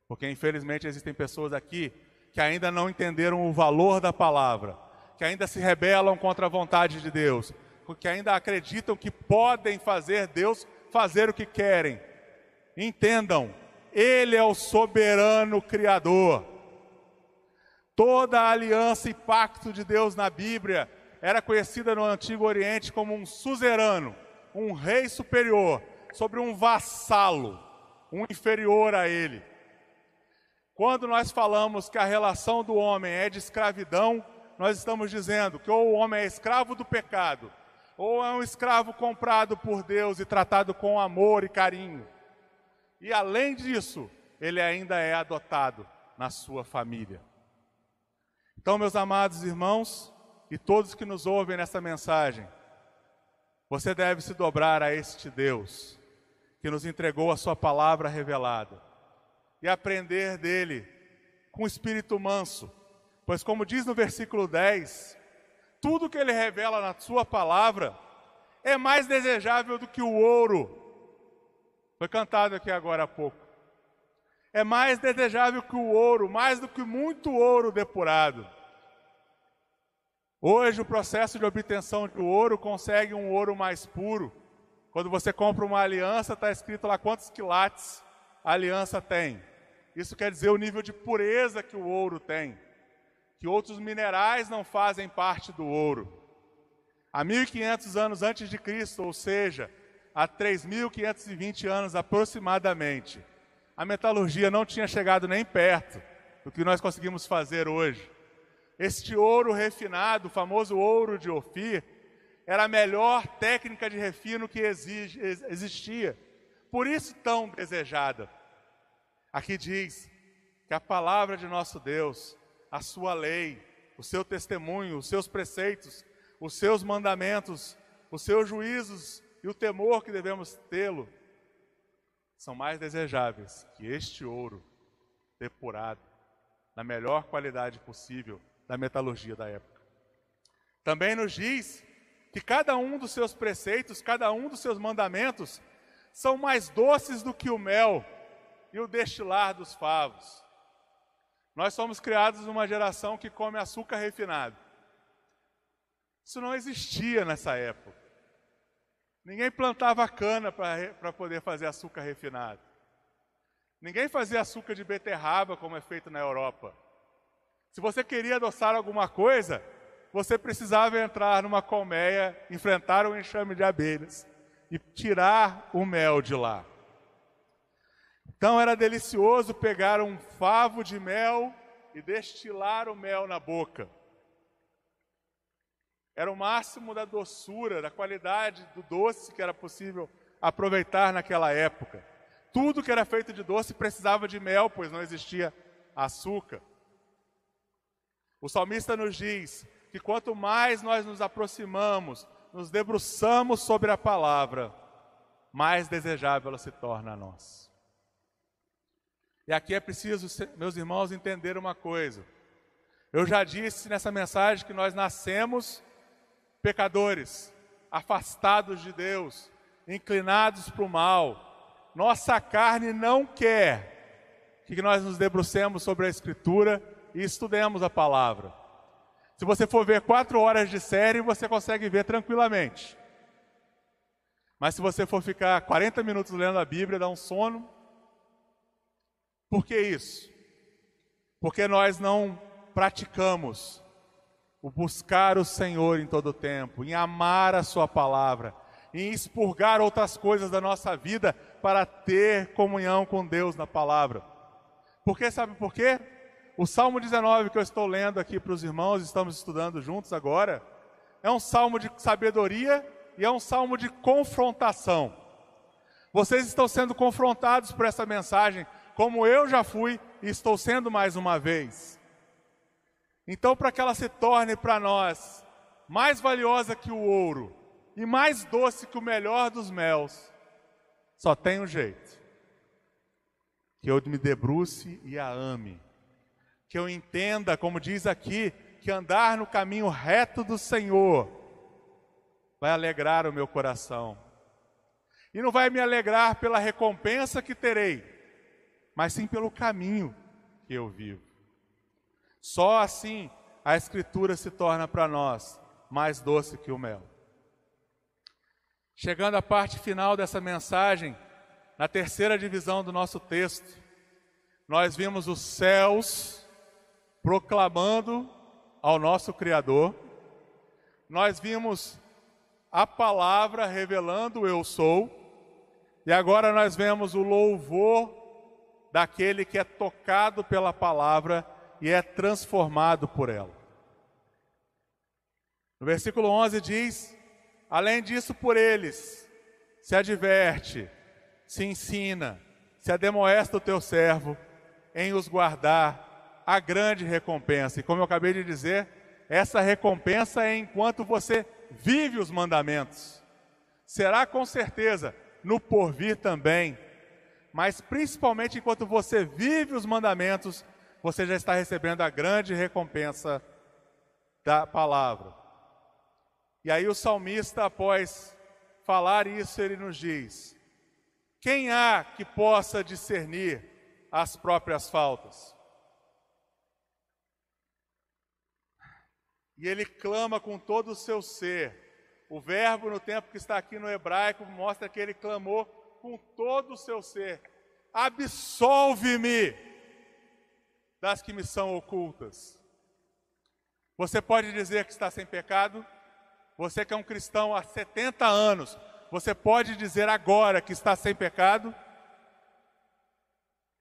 S1: Porque infelizmente existem pessoas aqui que ainda não entenderam o valor da palavra, que ainda se rebelam contra a vontade de Deus, que ainda acreditam que podem fazer Deus fazer o que querem. Entendam, Ele é o soberano Criador. Toda a aliança e pacto de Deus na Bíblia era conhecida no Antigo Oriente como um suzerano, um rei superior sobre um vassalo, um inferior a ele. Quando nós falamos que a relação do homem é de escravidão, nós estamos dizendo que ou o homem é escravo do pecado, ou é um escravo comprado por Deus e tratado com amor e carinho. E além disso, ele ainda é adotado na sua família. Então, meus amados irmãos, e todos que nos ouvem nessa mensagem, você deve se dobrar a este Deus, que nos entregou a sua palavra revelada, e aprender dele com espírito manso, pois como diz no versículo 10, tudo que ele revela na sua palavra é mais desejável do que o ouro. Foi cantado aqui agora há pouco. É mais desejável que o ouro, mais do que muito ouro depurado. Hoje o processo de obtenção de ouro consegue um ouro mais puro. Quando você compra uma aliança, está escrito lá quantos quilates a aliança tem. Isso quer dizer o nível de pureza que o ouro tem, que outros minerais não fazem parte do ouro. Há 1500 anos antes de Cristo, ou seja, há 3520 anos aproximadamente, a metalurgia não tinha chegado nem perto do que nós conseguimos fazer hoje. Este ouro refinado, o famoso ouro de Ofir, era a melhor técnica de refino que existia, por isso tão desejada. Aqui diz que a palavra de nosso Deus, a sua lei, o seu testemunho, os seus preceitos, os seus mandamentos, os seus juízos e o temor que devemos tê-lo, são mais desejáveis que este ouro depurado, na melhor qualidade possível da metalurgia da época. Também nos diz que cada um dos seus preceitos, cada um dos seus mandamentos, são mais doces do que o mel e o destilar dos favos. Nós somos criados numa geração que come açúcar refinado. Isso não existia nessa época. Ninguém plantava cana para poder fazer açúcar refinado. Ninguém fazia açúcar de beterraba como é feito na Europa. Se você queria adoçar alguma coisa, você precisava entrar numa colmeia, enfrentar um enxame de abelhas e tirar o mel de lá. Então era delicioso pegar um favo de mel e destilar o mel na boca. era o máximo da doçura, da qualidade do doce que era possível aproveitar naquela época. Tudo que era feito de doce precisava de mel, pois não existia açúcar. O salmista nos diz que quanto mais nós nos aproximamos, nos debruçamos sobre a palavra, mais desejável ela se torna a nós. E aqui é preciso, meus irmãos, entender uma coisa. Eu já disse nessa mensagem que nós nascemos pecadores, afastados de Deus, inclinados para o mal. Nossa carne não quer que nós nos debrucemos sobre a Escritura e estudemos a palavra. Se você for ver 4 horas de série, você consegue ver tranquilamente. Mas se você for ficar 40 minutos lendo a Bíblia, dá um sono. Por que isso? Porque nós não praticamos o buscar o Senhor em todo o tempo, em amar a sua palavra, em expurgar outras coisas da nossa vida para ter comunhão com Deus na palavra. Porque sabe por quê? O Salmo 19 que eu estou lendo aqui para os irmãos, estamos estudando juntos agora, é um salmo de sabedoria e é um salmo de confrontação. Vocês estão sendo confrontados por essa mensagem, como eu já fui e estou sendo mais uma vez. Então, para que ela se torne para nós mais valiosa que o ouro e mais doce que o melhor dos melos, só tem um jeito: que eu me debruce e a ame. Que eu entenda, como diz aqui, que andar no caminho reto do Senhor vai alegrar o meu coração. E não vai me alegrar pela recompensa que terei, mas sim pelo caminho que eu vivo. Só assim a Escritura se torna para nós mais doce que o mel. Chegando à parte final dessa mensagem, na terceira divisão do nosso texto, nós vimos os céus proclamando ao nosso Criador. Nós vimos a palavra revelando o eu sou. E agora nós vemos o louvor daquele que é tocado pela palavra e é transformado por ela. No versículo 11 diz: além disso, por eles se adverte, se ensina, se ademoesta o teu servo em os guardar a grande recompensa. E como eu acabei de dizer, essa recompensa é enquanto você vive os mandamentos. Será com certeza no porvir também, mas principalmente enquanto você vive os mandamentos, você já está recebendo a grande recompensa da palavra. E aí o salmista, após falar isso, ele nos diz: quem há que possa discernir as próprias faltas? E ele clama com todo o seu ser. O verbo, no tempo que está aqui no hebraico, mostra que ele clamou com todo o seu ser: absolve-me das que me são ocultas. Você pode dizer que está sem pecado? Você que é um cristão há 70 anos, você pode dizer agora que está sem pecado?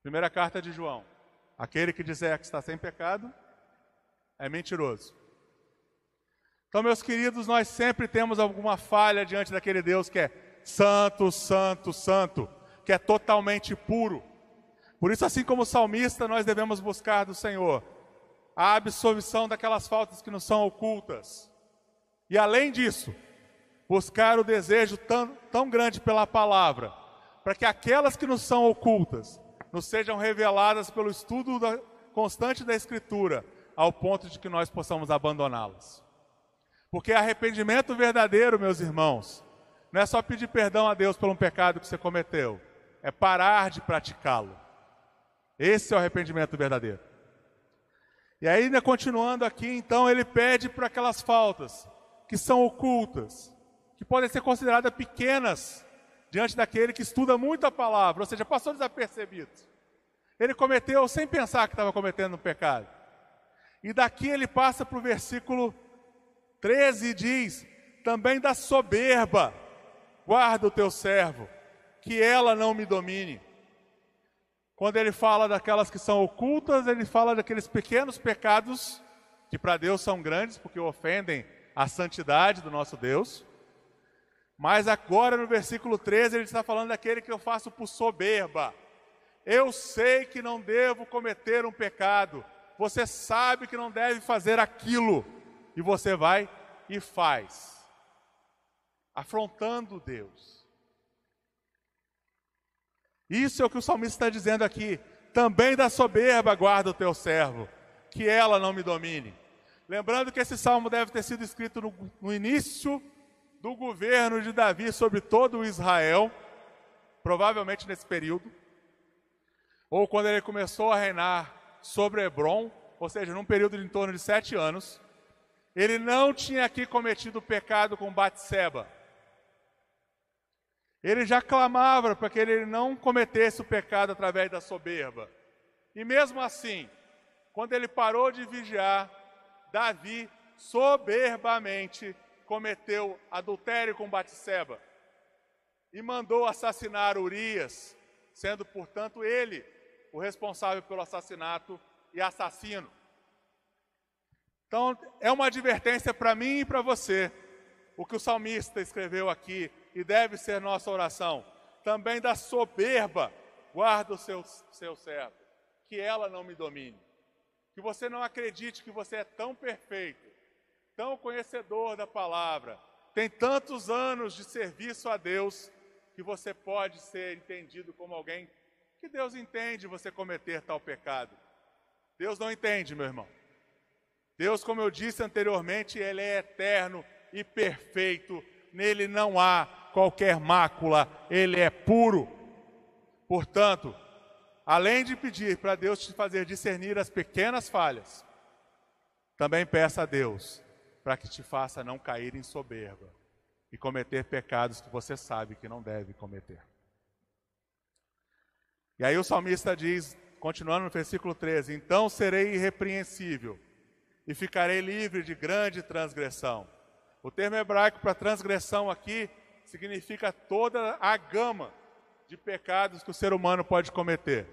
S1: Primeira carta de João: aquele que disser que está sem pecado é mentiroso. Então, meus queridos, nós sempre temos alguma falha diante daquele Deus que é santo, santo, santo, que é totalmente puro. Por isso, assim como o salmista, nós devemos buscar do Senhor a absolvição daquelas faltas que nos são ocultas. E além disso, buscar o desejo tão grande pela palavra, para que aquelas que nos são ocultas nos sejam reveladas pelo estudo constante da Escritura, ao ponto de que nós possamos abandoná-las. Porque arrependimento verdadeiro, meus irmãos, não é só pedir perdão a Deus por um pecado que você cometeu, é parar de praticá-lo. Esse é o arrependimento verdadeiro. E aí, ainda continuando aqui, então, ele pede por aquelas faltas que são ocultas, que podem ser consideradas pequenas diante daquele que estuda muito a palavra, ou seja, passou desapercebido. Ele cometeu sem pensar que estava cometendo um pecado. E daqui ele passa para o versículo 13 e diz: também da soberba guarda o teu servo, que ela não me domine. Quando ele fala daquelas que são ocultas, ele fala daqueles pequenos pecados, que para Deus são grandes, porque ofendem a santidade do nosso Deus. Mas agora no versículo 13 ele está falando daquele que eu faço por soberba. Eu sei que não devo cometer um pecado. Você sabe que não deve fazer aquilo. E você vai e faz. Afrontando Deus. Isso é o que o salmista está dizendo aqui. Também da soberba guarda o teu servo, que ela não me domine. Lembrando que esse salmo deve ter sido escrito no início do governo de Davi sobre todo o Israel, provavelmente nesse período, ou quando ele começou a reinar sobre Hebron, ou seja, num período de em torno de 7 anos. Ele não tinha aqui cometido pecado com Batseba. Ele já clamava para que ele não cometesse o pecado através da soberba. E mesmo assim, quando ele parou de vigiar, Davi soberbamente cometeu adultério com Batseba e mandou assassinar Urias, sendo, portanto, ele o responsável pelo assassinato e assassino. Então, é uma advertência para mim e para você, o que o salmista escreveu aqui, e deve ser nossa oração. Também da soberba, guarda o seu servo, que ela não me domine. Que você não acredite que você é tão perfeito, tão conhecedor da palavra, tem tantos anos de serviço a Deus, que você pode ser entendido como alguém que Deus entende você cometer tal pecado. Deus não entende, meu irmão. Deus, como eu disse anteriormente, Ele é eterno e perfeito. Nele não há qualquer mácula, Ele é puro. Portanto, além de pedir para Deus te fazer discernir as pequenas falhas, também peça a Deus para que te faça não cair em soberba e cometer pecados que você sabe que não deve cometer. E aí o salmista diz, continuando no versículo 13, então serei irrepreensível e ficarei livre de grande transgressão. O termo hebraico para transgressão aqui significa toda a gama de pecados que o ser humano pode cometer,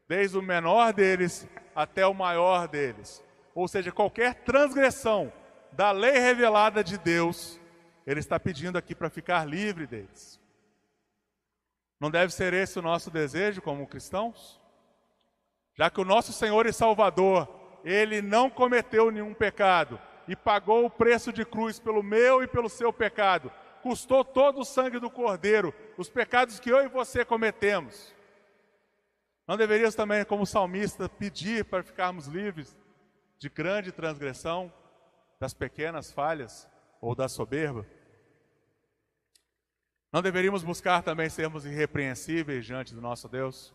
S1: desde o menor deles até o maior deles. Ou seja, qualquer transgressão da lei revelada de Deus, Ele está pedindo aqui para ficar livre deles. Não deve ser esse o nosso desejo como cristãos? Já que o nosso Senhor e Salvador, Ele não cometeu nenhum pecado e pagou o preço de cruz pelo meu e pelo seu pecado, custou todo o sangue do Cordeiro, os pecados que eu e você cometemos. Não deveríamos também, como salmista, pedir para ficarmos livres de grande transgressão, das pequenas falhas ou da soberba? Não deveríamos buscar também sermos irrepreensíveis diante do nosso Deus?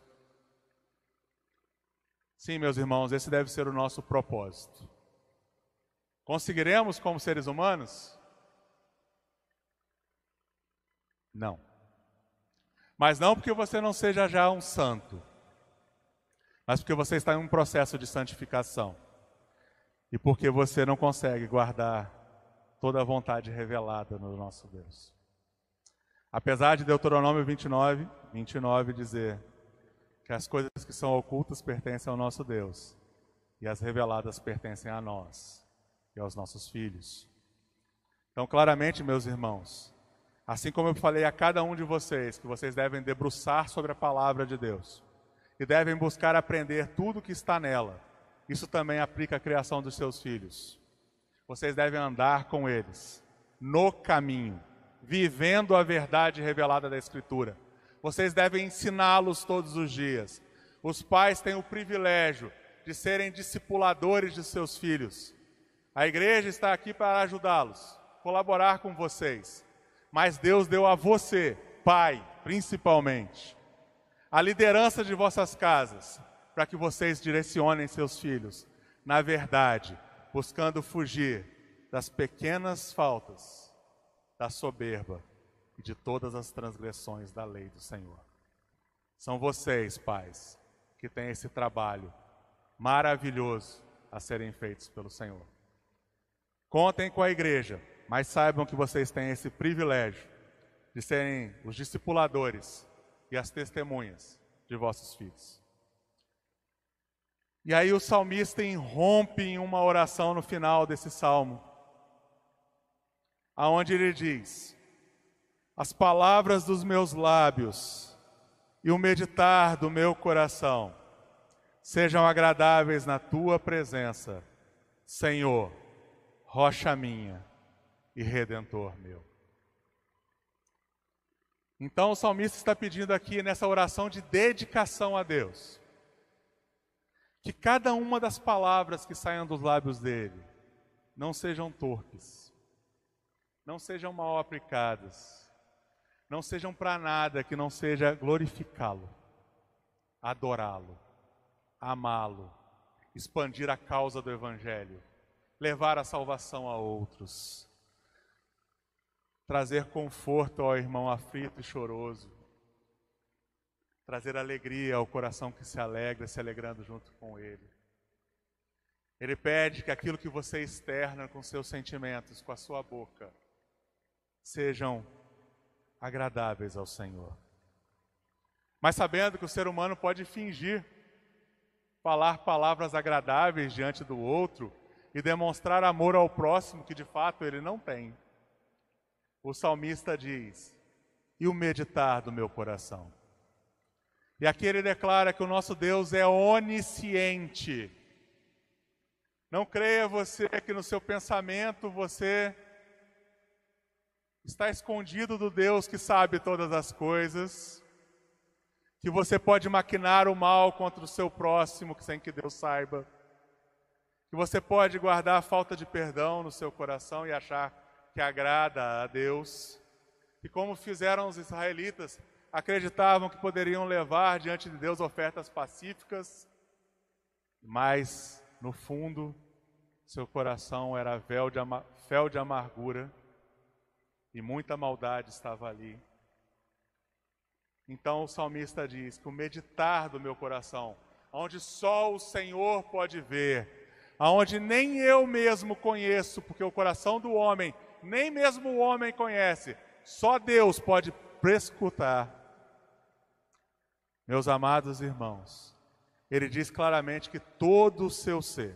S1: Sim, meus irmãos, esse deve ser o nosso propósito. Conseguiremos como seres humanos? Não. Mas não porque você não seja já um santo, mas porque você está em um processo de santificação. E porque você não consegue guardar toda a vontade revelada no nosso Deus. Apesar de Deuteronômio 29 dizer que as coisas que são ocultas pertencem ao nosso Deus e as reveladas pertencem a nós e aos nossos filhos. Então, claramente, meus irmãos, assim como eu falei a cada um de vocês, que vocês devem debruçar sobre a palavra de Deus e devem buscar aprender tudo o que está nela, isso também aplica à criação dos seus filhos. Vocês devem andar com eles no caminho, vivendo a verdade revelada da Escritura. Vocês devem ensiná-los todos os dias. Os pais têm o privilégio de serem discipuladores de seus filhos. A igreja está aqui para ajudá-los, colaborar com vocês. Mas Deus deu a você, pai, principalmente, a liderança de vossas casas, para que vocês direcionem seus filhos na verdade, buscando fugir das pequenas faltas, da soberba e de todas as transgressões da lei do Senhor. São vocês, pais, que têm esse trabalho maravilhoso a serem feitos pelo Senhor. Contem com a igreja, mas saibam que vocês têm esse privilégio de serem os discipuladores e as testemunhas de vossos filhos. E aí o salmista irrompe em uma oração no final desse salmo, aonde ele diz: as palavras dos meus lábios e o meditar do meu coração sejam agradáveis na tua presença, Senhor, rocha minha e redentor meu. Então o salmista está pedindo aqui nessa oração de dedicação a Deus, que cada uma das palavras que saiam dos lábios dele não sejam torpes, não sejam mal aplicadas, não sejam para nada que não seja glorificá-lo, adorá-lo, amá-lo, expandir a causa do Evangelho, levar a salvação a outros, trazer conforto ao irmão aflito e choroso, trazer alegria ao coração que se alegra, se alegrando junto com ele. Ele pede que aquilo que você externa com seus sentimentos, com a sua boca, sejam agradáveis ao Senhor. Mas sabendo que o ser humano pode fingir, falar palavras agradáveis diante do outro e demonstrar amor ao próximo que de fato ele não tem. O salmista diz: e o meditar do meu coração. E aqui ele declara que o nosso Deus é onisciente. Não creia você que no seu pensamento você está escondido do Deus que sabe todas as coisas, que você pode maquinar o mal contra o seu próximo sem que Deus saiba, que você pode guardar a falta de perdão no seu coração e achar que agrada a Deus, e como fizeram os israelitas, acreditavam que poderiam levar diante de Deus ofertas pacíficas, mas no fundo seu coração era fel de amargura e muita maldade estava ali. Então o salmista diz que o meditar do meu coração, onde só o Senhor pode ver, aonde nem eu mesmo conheço, porque o coração do homem, nem mesmo o homem conhece, só Deus pode prescrutar. Meus amados irmãos, ele diz claramente que todo o seu ser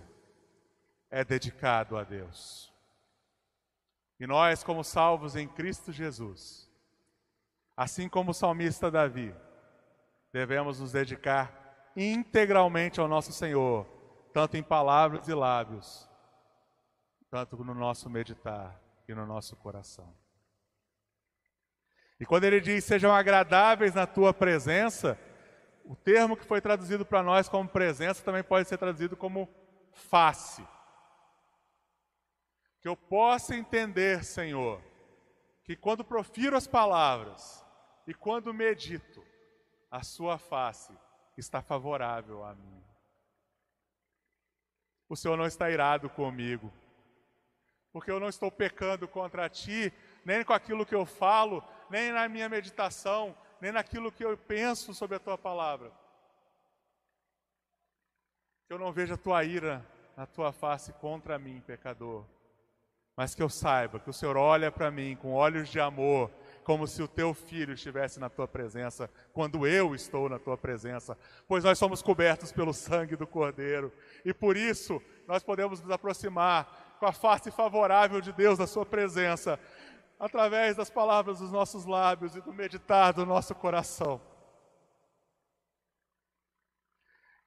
S1: é dedicado a Deus. E nós, como salvos em Cristo Jesus, assim como o salmista Davi, devemos nos dedicar integralmente ao nosso Senhor, tanto em palavras e lábios, tanto no nosso meditar e no nosso coração. E quando ele diz, sejam agradáveis na tua presença, o termo que foi traduzido para nós como presença também pode ser traduzido como face. Que eu possa entender, Senhor, que quando profiro as palavras e quando medito, a sua face está favorável a mim. O Senhor não está irado comigo, porque eu não estou pecando contra ti, nem com aquilo que eu falo, nem na minha meditação, nem naquilo que eu penso sobre a tua palavra. Que eu não veja a tua ira na tua face contra mim, pecador, mas que eu saiba que o Senhor olha para mim com olhos de amor, como se o teu filho estivesse na tua presença, quando eu estou na tua presença, pois nós somos cobertos pelo sangue do Cordeiro, e por isso nós podemos nos aproximar com a face favorável de Deus da sua presença, através das palavras dos nossos lábios e do meditar do nosso coração.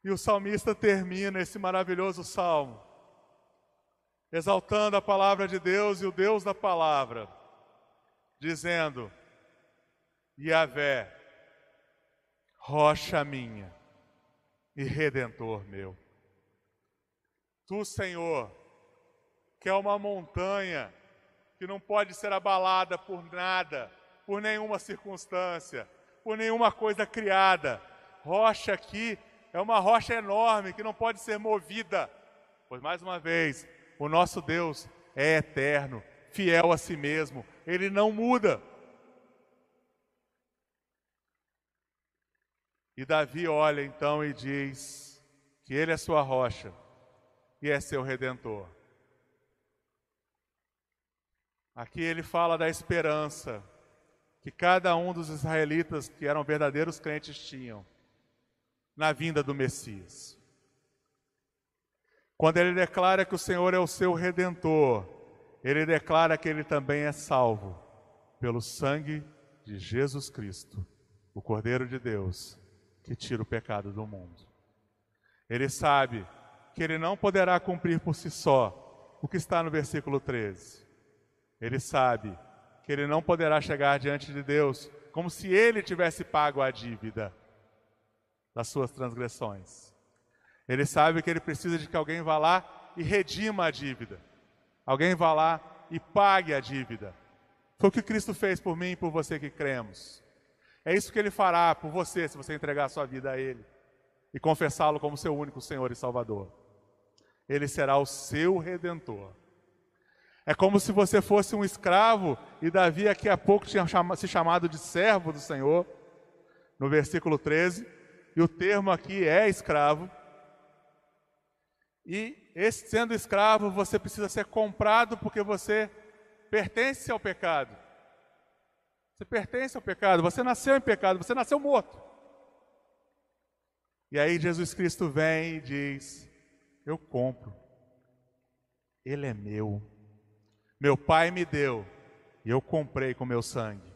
S1: E o salmista termina esse maravilhoso salmo, exaltando a palavra de Deus e o Deus da palavra, dizendo: Yahvé, rocha minha e redentor meu. Tu, Senhor, que é uma montanha que não pode ser abalada por nada, por nenhuma circunstância, por nenhuma coisa criada. Rocha aqui é uma rocha enorme que não pode ser movida, pois, mais uma vez, o nosso Deus é eterno, fiel a si mesmo, Ele não muda. E Davi olha então e diz que Ele é sua rocha e é seu redentor. Aqui ele fala da esperança que cada um dos israelitas que eram verdadeiros crentes tinham na vinda do Messias. Quando ele declara que o Senhor é o seu redentor, ele declara que ele também é salvo pelo sangue de Jesus Cristo, o Cordeiro de Deus, que tira o pecado do mundo. Ele sabe que ele não poderá cumprir por si só o que está no versículo 13. Ele sabe que ele não poderá chegar diante de Deus como se ele tivesse pago a dívida das suas transgressões. Ele sabe que ele precisa de que alguém vá lá e redima a dívida. Alguém vá lá e pague a dívida. Foi o que Cristo fez por mim e por você que cremos. É isso que ele fará por você, se você entregar a sua vida a ele e confessá-lo como seu único Senhor e Salvador. Ele será o seu Redentor. É como se você fosse um escravo e Davi daqui a pouco tinha se chamado de servo do Senhor, no versículo 13, e o termo aqui é escravo. E sendo escravo, você precisa ser comprado porque você pertence ao pecado. Você pertence ao pecado, você nasceu em pecado, você nasceu morto. E aí Jesus Cristo vem e diz: eu compro, ele é meu. Meu Pai me deu e eu comprei com meu sangue.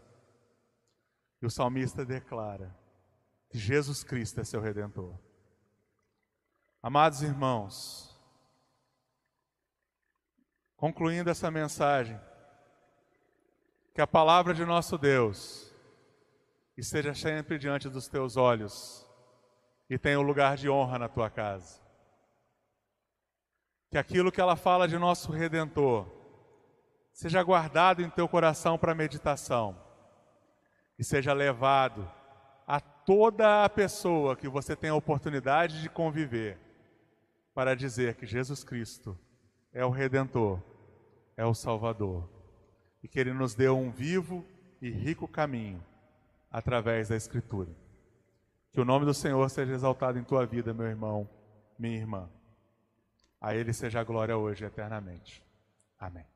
S1: E o salmista declara que Jesus Cristo é seu Redentor. Amados irmãos, concluindo essa mensagem, que a palavra de nosso Deus esteja sempre diante dos teus olhos e tenha um lugar de honra na tua casa. Que aquilo que ela fala de nosso Redentor seja guardado em teu coração para meditação e seja levado a toda a pessoa que você tem a oportunidade de conviver para dizer que Jesus Cristo é o Redentor, é o Salvador e que Ele nos deu um vivo e rico caminho através da Escritura. Que o nome do Senhor seja exaltado em tua vida, meu irmão, minha irmã. A Ele seja a glória hoje e eternamente. Amém.